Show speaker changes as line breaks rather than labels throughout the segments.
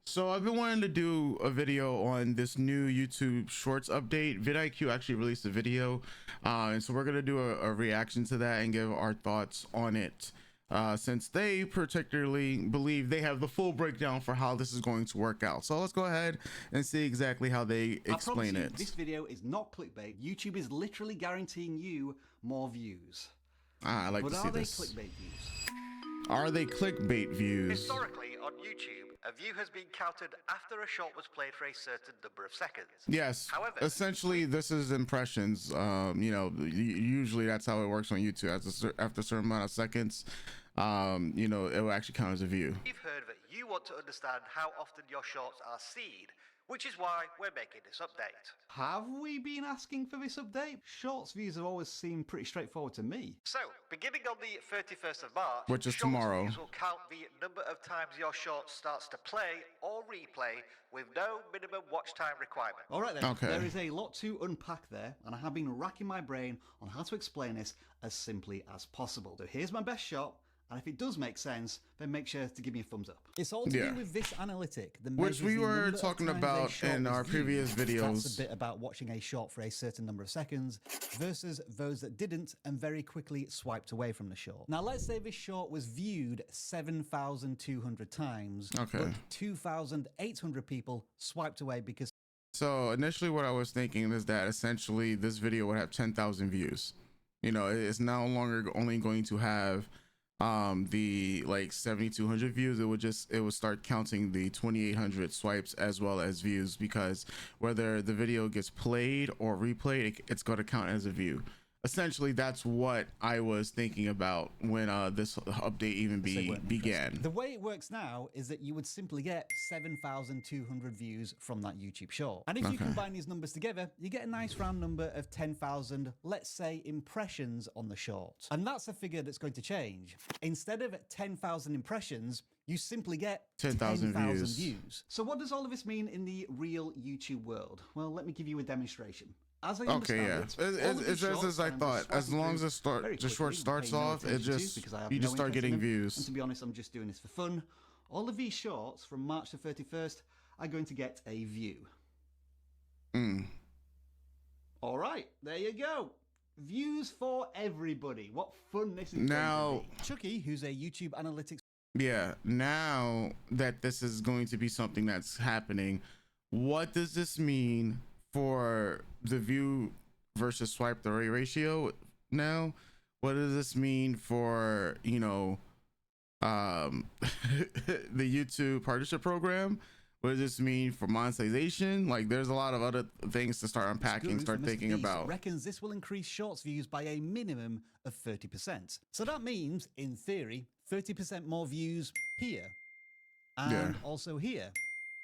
So I've been wanting to do a video on this new YouTube Shorts update. vidIQ actually released a video, and so we're gonna do a reaction to that and give our thoughts on it, since they particularly believe they have the full breakdown for how this is going to work out. So let's go ahead and see exactly how they explain it.
This video is not clickbait. YouTube is literally guaranteeing you more views.
I like to see this.
But are they clickbait views?
Are they clickbait views?
Historically, on YouTube, a view has been counted after a short was played for a certain number of seconds.
Yes.
However,
essentially, this is impressions. You know, usually that's how it works on YouTube. After a certain amount of seconds, you know, it will actually count as a view.
You've heard that you want to understand how often your shorts are seen, which is why we're making this update. Have we been asking for this update? Shorts views have always seemed pretty straightforward to me. So, beginning on the 31st of March,
which is tomorrow,
views will count the number of times your short starts to play or replay with no minimum watch time requirement. Alright then,
okay.
There is a lot to unpack there, and I have been racking my brain on how to explain this as simply as possible. So here's my best shot. And if it does make sense, then make sure to give me a thumbs up. It's all to do with this analytic,
which we were talking about in our previous videos.
That's a bit about watching a short for a certain number of seconds versus those that didn't and very quickly swiped away from the short. Now, let's say this short was viewed 7,200 times, but 2,800 people swiped away because...
So initially what I was thinking is that essentially this video would have 10,000 views. You know, it's no longer only going to have the like 7,200 views. It would start counting the 2,800 swipes as well as views, because whether the video gets played or replayed, it's going to count as a view. Essentially, that's what I was thinking about when this update even began. The way it works now is that you would simply get 7,200 views from that YouTube short. And if you combine these numbers together, you get a nice round number of 10,000, let's say, impressions on the short. And that's a figure that's going to change. Instead of 10,000 impressions, you simply get 10,000 views. So what does all of this mean in the real YouTube world? Well, let me give you a demonstration. As I understand it's just as I thought. As long as the short starts off, you just start getting views.
And to be honest, I'm just doing this for fun. All of these shorts from March the 31st are going to get a view. All right, there you go. Views for everybody. What fun this is going to be. Chucky, who's a YouTube analytics...
Yeah, now that this is going to be something that's happening, what does this mean for the view versus swipe the ratio now? What does this mean for, you know, the YouTube partnership program? What does this mean for monetization? Like, there's a lot of other things to start unpacking, start thinking about.
Reckons this will increase shorts views by a minimum of 30%. So that means, in theory, 30% more views here and also here.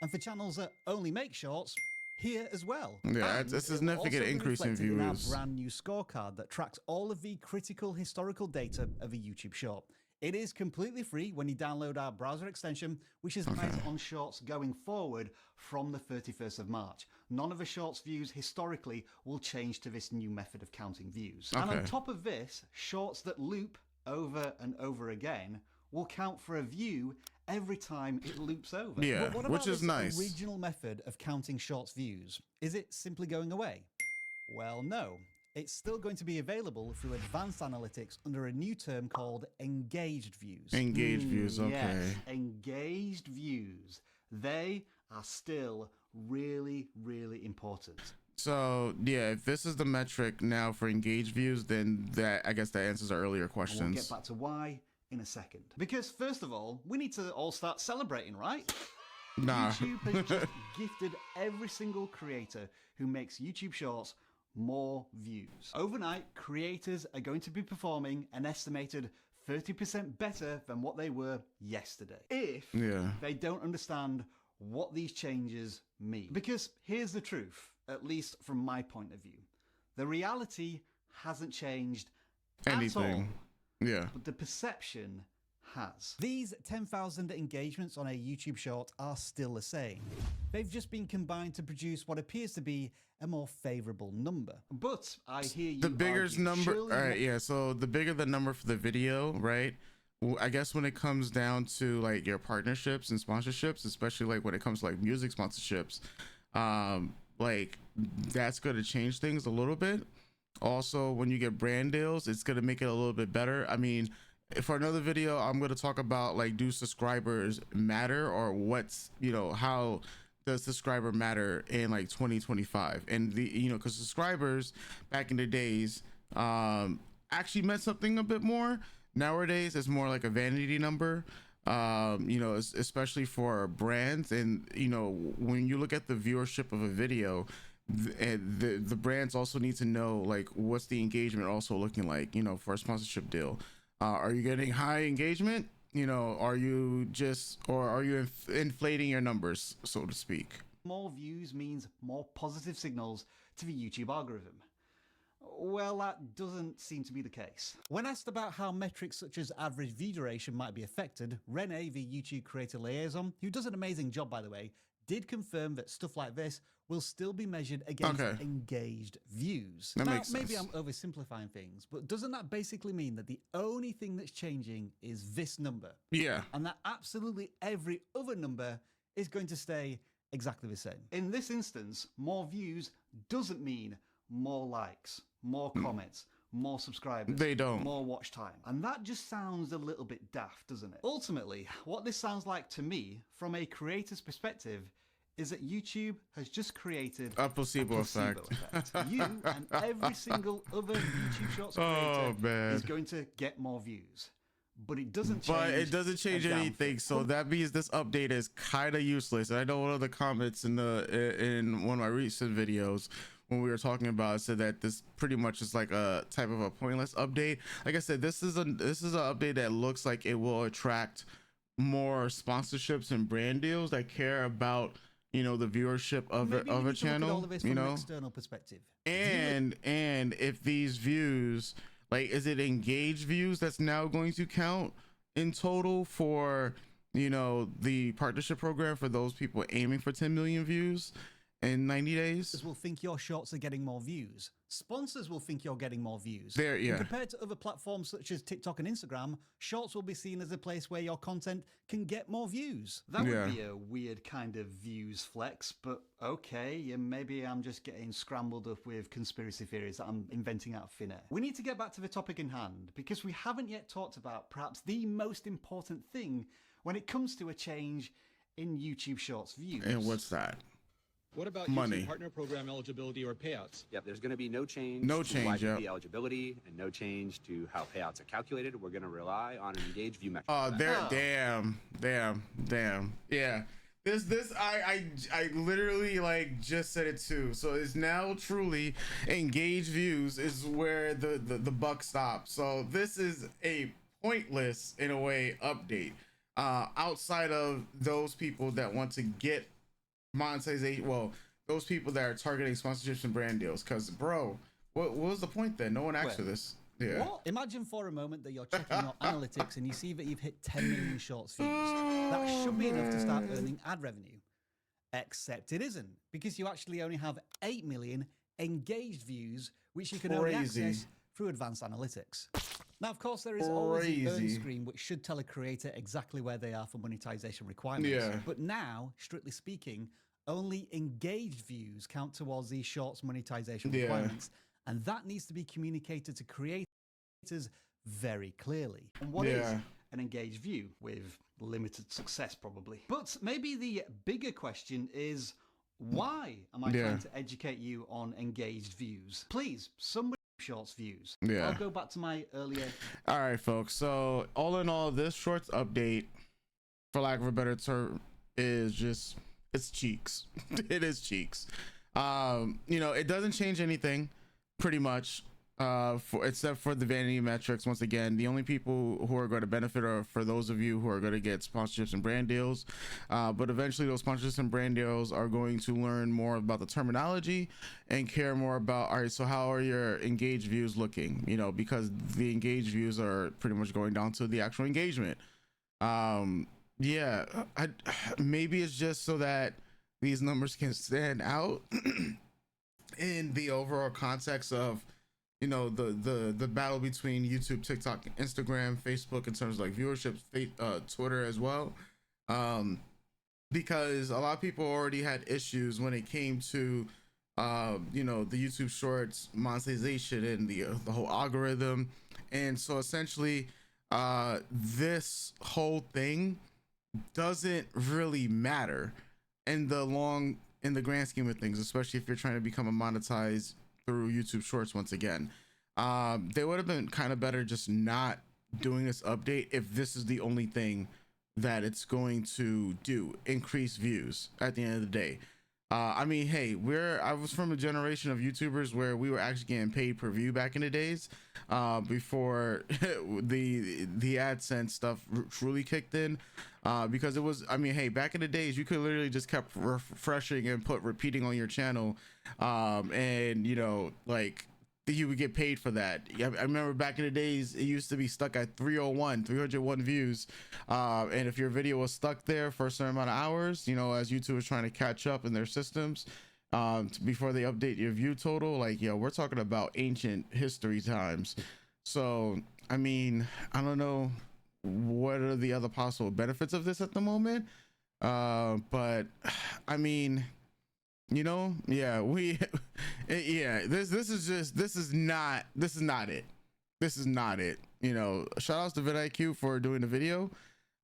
And for channels that only make shorts, here as well.
Yeah, it's a significant increase in views.
In our brand new scorecard that tracks all of the critical historical data of a YouTube short. It is completely free when you download our browser extension, which is eyes on shorts going forward from the 31st of March. None of the shorts views historically will change to this new method of counting views. And on top of this, shorts that loop over and over again will count for a view every time it loops over.
Yeah,
what about
which is nice.
The original method of counting shorts views? Is it simply going away? Well, no. It's still going to be available through advanced analytics under a new term called engaged views.
Engaged views, okay.
Yes, engaged views. They are still really, really important.
So yeah, if this is the metric now for engaged views, then I guess that answers our earlier questions.
And we'll get back to why in a second. Because first of all, we need to all start celebrating, right?
Nah.
YouTube has just gifted every single creator who makes YouTube shorts more views. Overnight, creators are going to be performing an estimated 30% better than what they were yesterday, if they don't understand what these changes mean. Because here's the truth, at least from my point of view. The reality hasn't changed at all.
Yeah.
But the perception has. These 10,000 engagements on a YouTube short are still the same. They've just been combined to produce what appears to be a more favorable number. But I hear you
the bigger number, all right, yeah, so the bigger the number for the video, right? I guess when it comes down to like your partnerships and sponsorships, especially like when it comes to like music sponsorships, like that's going to change things a little bit. Also, when you get brand deals, it's going to make it a little bit better. I mean, for another video, I'm going to talk about like, do subscribers matter, or what's, you know, how does subscriber matter in like 2025? And the, you know, because subscribers back in the days actually meant something a bit more. Nowadays it's more like a vanity number, you know, especially for brands. And you know, when you look at the viewership of a video, the brands also need to know like, what's the engagement also looking like, you know, for a sponsorship deal. Are you getting high engagement? You know, are you just, or are you inflating your numbers, so to speak?
More views means more positive signals to the YouTube algorithm. Well, that doesn't seem to be the case. When asked about how metrics such as average view duration might be affected, Rene, the YouTube creator liaison, who does an amazing job by the way, did confirm that stuff like this will still be measured against engaged views.
That
now,
makes sense.
maybe I'm oversimplifying things, but doesn't that basically mean that the only thing that's changing is this number?
Yeah.
And that absolutely every other number is going to stay exactly the same. In this instance, more views doesn't mean more likes, more comments, more subscribers,
They don't.
more watch time. And that just sounds a little bit daft, doesn't it? Ultimately, what this sounds like to me, from a creator's perspective, is that YouTube has just created
a placebo effect.
You and every single other YouTube Shorts creator is going to get more views. But it doesn't change
anything. So that means this update is kind of useless. And I know one of the comments in one of my recent videos when we were talking about it said that this pretty much is like a type of a pointless update. Like I said, this is an update that looks like it will attract more sponsorships and brand deals that care about, you know, the viewership of a channel, you know,
external perspective.
And if these views, like, is it engaged views that's now going to count in total for, you know, the partnership program for those people aiming for 10 million views in 90 days?
Will think your shorts are getting more views. Sponsors will think you're getting more views.
Yeah.
And compared to other platforms such as TikTok and Instagram, shorts will be seen as a place where your content can get more views. That would be a weird kind of views flex, but okay, maybe I'm just getting scrambled up with conspiracy theories that I'm inventing out of thin air. We need to get back to the topic in hand, because we haven't yet talked about perhaps the most important thing when it comes to a change in YouTube Shorts views.
And what's that?
What about
money?
YouTube partner program eligibility or payouts?
Yep, there's going to be no change.
No change,
to YPP eligibility, and no change to how payouts are calculated. We're going to rely on an engaged view metric.
Damn. Yeah. I literally like just said it too. So it's now truly engaged views is where the buck stops. So this is a pointless, in a way, update. Outside of those people that want to get monetization, well, those people that are targeting sponsorships and brand deals, because bro, what was the point then? No one asked for this.
What? Imagine for a moment that you're checking your analytics and you see that you've hit 10 million shorts views. That should be enough to start earning ad revenue. Except it isn't, because you actually only have 8 million engaged views, which you can only access through advanced analytics. Now, of course, there is always the earn screen, which should tell a creator exactly where they are for monetization requirements. But now, strictly speaking, only engaged views count towards these shorts monetization requirements. And that needs to be communicated to creators very clearly. And what is an engaged view? With limited success, probably. But maybe the bigger question is, why am I trying to educate you on engaged views? Please, somebody Shorts views. I'll go back to my earlier.
All right, folks. So all in all, this Shorts update, for lack of a better term, is just, it's cheeks. It is cheeks. You know, it doesn't change anything pretty much, except for the vanity metrics. Once again, the only people who are going to benefit are for those of you who are going to get sponsorships and brand deals, but eventually those sponsorships and brand deals are going to learn more about the terminology and care more about, all right, so how are your engaged views looking, you know, because the engaged views are pretty much going down to the actual engagement. Maybe it's just so that these numbers can stand out in the overall context of you know, the battle between YouTube, TikTok, Instagram, Facebook in terms of like viewership, Twitter as well. Because a lot of people already had issues when it came to you know, the YouTube Shorts monetization and the whole algorithm. And so essentially this whole thing doesn't really matter in the grand scheme of things, especially if you're trying to become a monetized through YouTube Shorts once again. They would have been kind of better just not doing this update if this is the only thing that it's going to do, increase views at the end of the day. I mean, hey, I was from a generation of YouTubers where we were actually getting paid per view back in the days, before the AdSense stuff truly kicked in, because it was, I mean, hey, back in the days you could literally just kept refreshing and repeating on your channel, and you know, like, you would get paid for that. I remember back in the days it used to be stuck at 301 views, and if your video was stuck there for a certain amount of hours, you know, as YouTube was trying to catch up in their systems, before they update your view total, like, yo, we're talking about ancient history times. So I mean, I don't know what are the other possible benefits of this at the moment, but I mean, you know, yeah, yeah, this is not it. You know, shout outs to vidIQ for doing the video,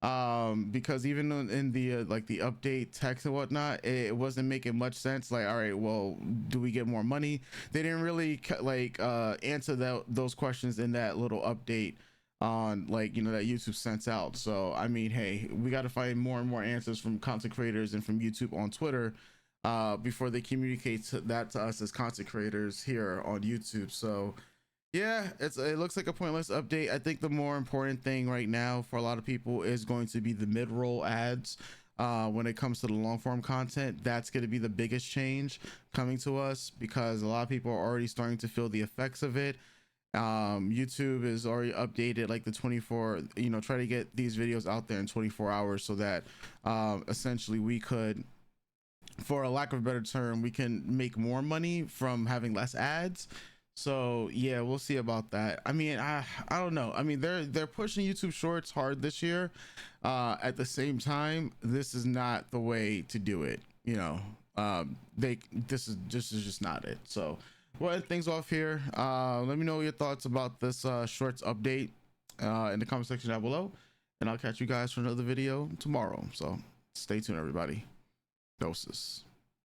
because even in the like the update text and whatnot, it wasn't making much sense. Like, all right, well, do we get more money? They didn't really like answer those questions in that little update on, like, you know, that YouTube sent out. So I mean, hey, we got to find more and more answers from content creators and from YouTube on Twitter, before they communicate that to us as content creators here on YouTube. So yeah, it looks like a pointless update. I think the more important thing right now for a lot of people is going to be the mid-roll ads. When it comes to the long form content, that's going to be the biggest change coming to us, because a lot of people are already starting to feel the effects of it. YouTube is already updated like the 24, you know, try to get these videos out there in 24 hours so that essentially we could, for a lack of a better term, we can make more money from having less ads. So yeah, we'll see about that. I mean, I don't know. I mean, they're pushing YouTube Shorts hard this year. At the same time, this is not the way to do it. You know, this is just not it. So we'll end things off here. Let me know your thoughts about this Shorts update in the comment section down below, and I'll catch you guys for another video tomorrow. So stay tuned, everybody. Doses.